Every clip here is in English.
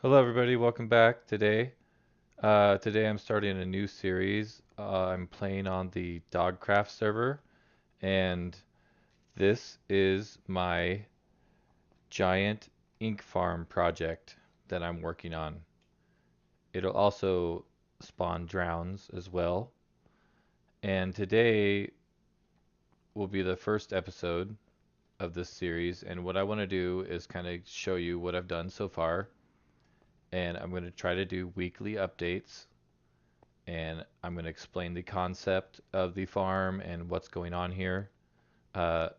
Hello everybody, welcome back today. Today I'm starting a new series. I'm playing on the Dogcraft server, and this is my giant ink farm project that I'm working on. It'll also spawn drowns as well. And today will be the first episode of this series, and what I want to do is kind of show you what I've done so far, and I'm going to try to do weekly updates and I'm going to explain the concept of the farm and what's going on here. Uh,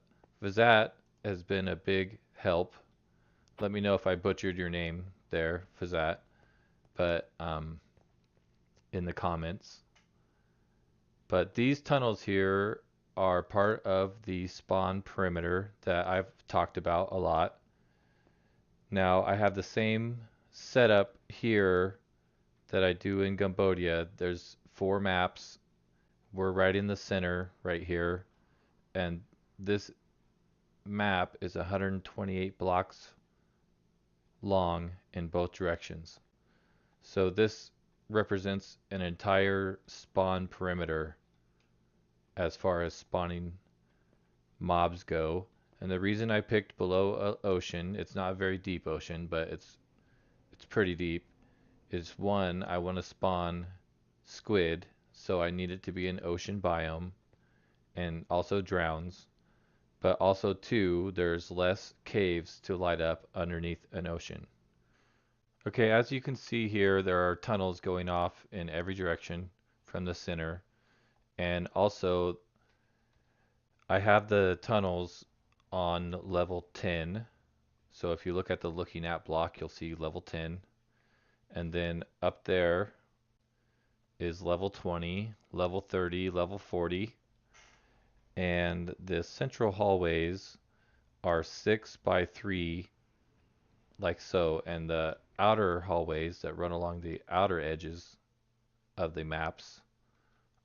Vizat has been a big help. Let me know if I butchered your name there, Vizat, but in the comments. But these tunnels here are part of the spawn perimeter that I've talked about a lot. Now I have the same setup here that I do in Cambodia. There's 4 maps. We're right in the center right here, and this map is 128 blocks long in both directions. So this represents an entire spawn perimeter as far as spawning mobs go. And the reason I picked below ocean, it's not a very deep ocean, but it's pretty deep, is one, I want to spawn squid, so I need it to be an ocean biome, and also drowns. But also two, there's less caves to light up underneath an ocean. Okay, as you can see here, there are tunnels going off in every direction from the center. And also, I have the tunnels on level 10. So if you look at the looking at block, you'll see level 10. And then up there is level 20, level 30, level 40. And the central hallways are 6 by 3 like so, and the outer hallways that run along the outer edges of the maps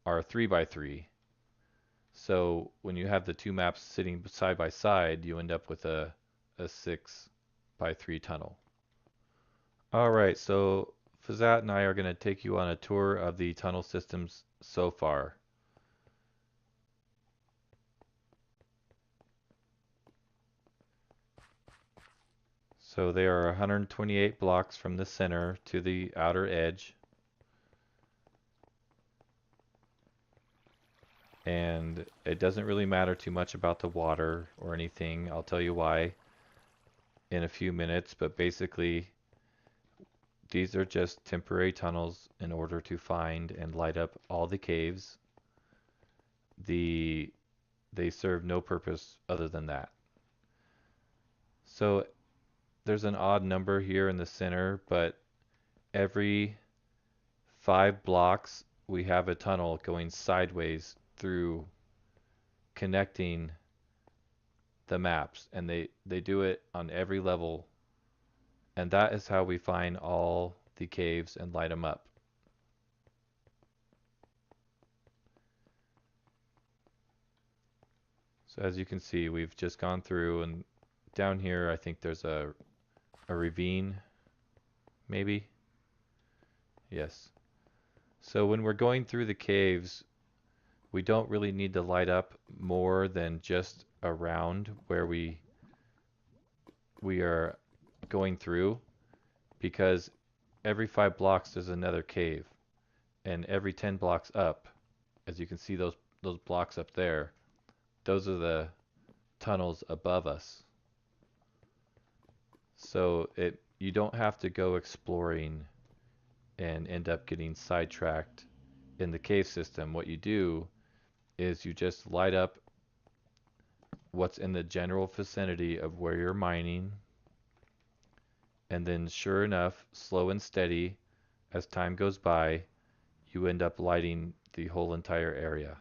are 3 by 3. So when you have the two maps sitting side by side, you end up with a 6 by 3 tunnel. Alright, so Fazat and I are going to take you on a tour of the tunnel systems so far. So they are 128 blocks from the center to the outer edge. And it doesn't really matter too much about the water or anything. I'll tell you why in a few minutes, but basically these are just temporary tunnels in order to find and light up all the caves. They serve no purpose other than that. So there's an odd number here in the center, but every 5 blocks we have a tunnel going sideways through connecting the maps, and they do it on every level, and that is how we find all the caves and light them up. So as you can see, we've just gone through, and down here I think there's a ravine, maybe? Yes. So when we're going through the caves, we don't really need to light up more than just around where we are going through, because every 5 blocks there's another cave, and every 10 blocks up, as you can see those blocks up there, those are the tunnels above us. So you don't have to go exploring and end up getting sidetracked in the cave system. What you do is you just light up what's in the general vicinity of where you're mining, and then sure enough, slow and steady, as time goes by, you end up lighting the whole entire area.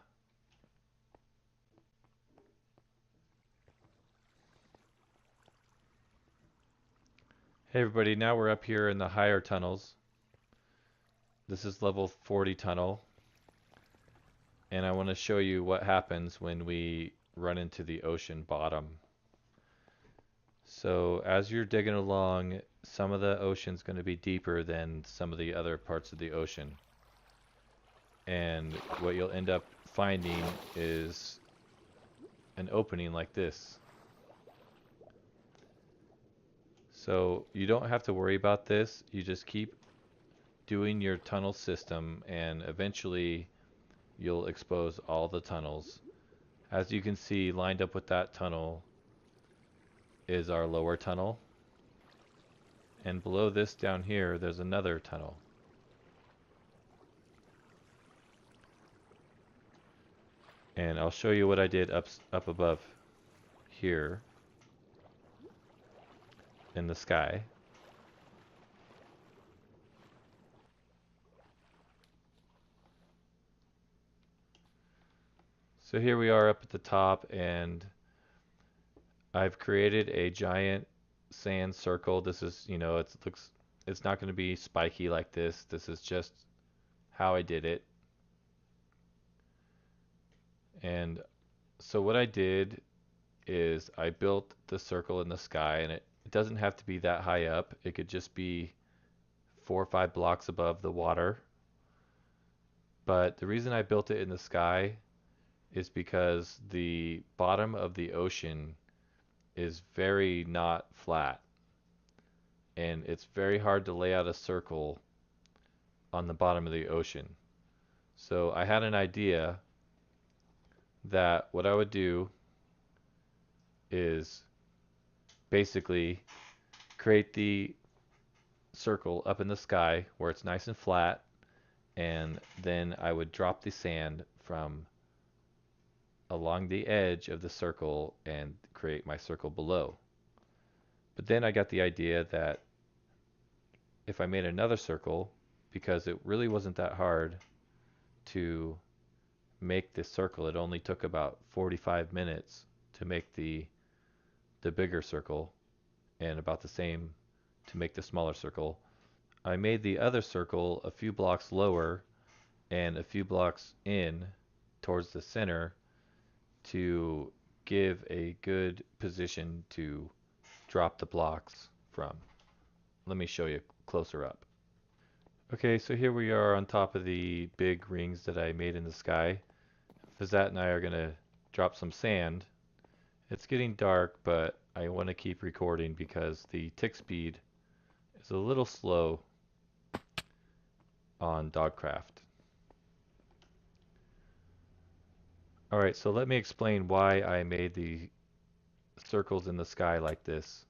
Hey everybody, now we're up here in the higher tunnels. This is level 40 tunnel, and I want to show you what happens when we run into the ocean bottom. So as you're digging along, some of the ocean's going to be deeper than some of the other parts of the ocean. And what you'll end up finding is an opening like this. So you don't have to worry about this. You just keep doing your tunnel system and eventually you'll expose all the tunnels. As you can see, lined up with that tunnel is our lower tunnel. And below this down here, there's another tunnel. And I'll show you what I did up above here in the sky. So here we are up at the top, and I've created a giant sand circle. This is, it's not going to be spiky like this. This is just how I did it. And so what I did is I built the circle in the sky, and it doesn't have to be that high up. It could just be 4 or 5 blocks above the water. But the reason I built it in the sky is because the bottom of the ocean is very not flat, and it's very hard to lay out a circle on the bottom of the ocean. So I had an idea that what I would do is basically create the circle up in the sky where it's nice and flat, and then I would drop the sand from along the edge of the circle and create my circle below. But then I got the idea that if I made another circle, because it really wasn't that hard to make this circle, it only took about 45 minutes to make the bigger circle and about the same to make the smaller circle. I made the other circle a few blocks lower and a few blocks in towards the center to give a good position to drop the blocks from. Let me show you closer up. Okay, so here we are on top of the big rings that I made in the sky. Fazat and I are going to drop some sand. It's getting dark, but I want to keep recording because the tick speed is a little slow on Dogcraft. Alright, so let me explain why I made the circles in the sky like this.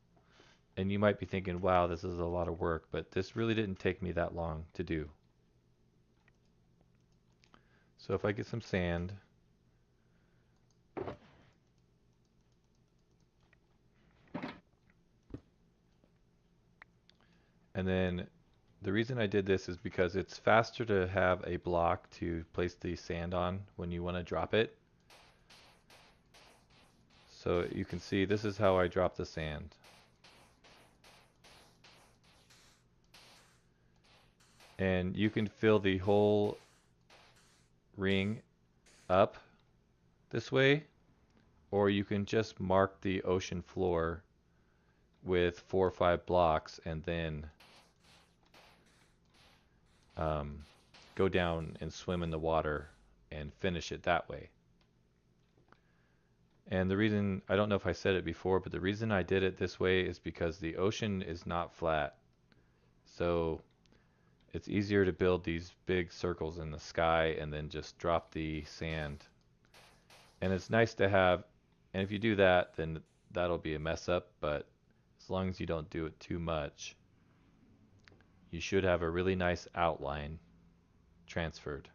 And you might be thinking, wow, this is a lot of work, but this really didn't take me that long to do. So if I get some sand, and then the reason I did this is because it's faster to have a block to place the sand on when you want to drop it. So you can see this is how I drop the sand. And you can fill the whole ring up this way, or you can just mark the ocean floor with 4 or 5 blocks and then go down and swim in the water and finish it that way. And the reason, I don't know if I said it before, but the reason I did it this way is because the ocean is not flat. So it's easier to build these big circles in the sky and then just drop the sand. And it's nice to have, and if you do that, then that'll be a mess up, but as long as you don't do it too much, you should have a really nice outline transferred.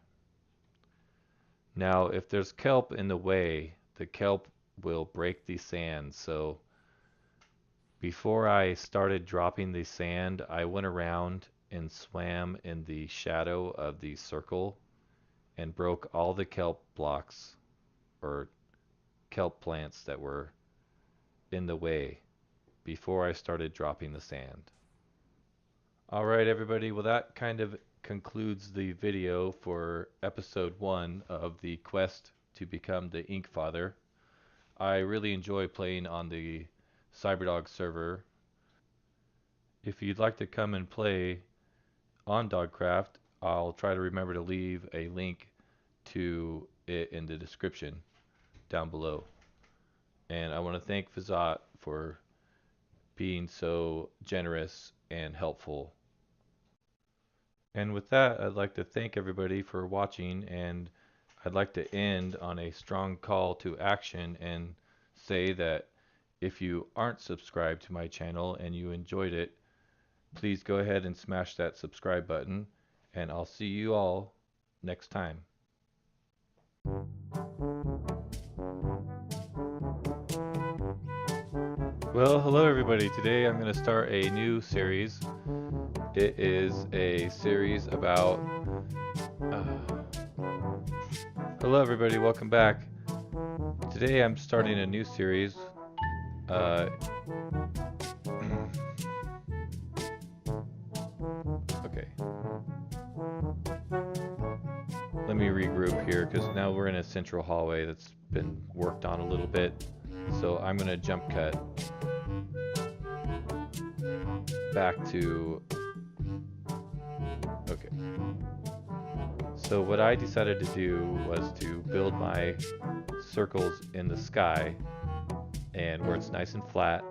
Now, if there's kelp in the way, the kelp will break the sand. So before I started dropping the sand, I went around and swam in the shadow of the circle and broke all the kelp blocks or kelp plants that were in the way before I started dropping the sand. Alright everybody, well that kind of concludes the video for episode 1 of the quest to become the Inkfather. I really enjoy playing on the Cyberdog server, if you'd like to come and play on Dogcraft, I'll try to remember to leave a link to it in the description down below. And I want to thank Fazat for being so generous and helpful. And with that, I'd like to thank everybody for watching, and I'd like to end on a strong call to action and say that if you aren't subscribed to my channel and you enjoyed it, please go ahead and smash that subscribe button, and I'll see you all next time. Well, hello everybody. Today I'm going to start a new series. It is a series about... Hello everybody, welcome back. Today I'm starting a new series. Okay. Let me regroup here because now we're in a central hallway that's been worked on a little bit. So I'm going to jump cut back to... Okay. So what I decided to do was to build my circles in the sky and where it's nice and flat,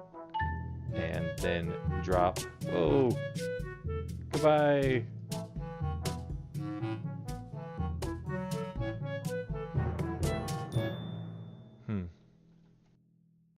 and then drop... Whoa! Goodbye!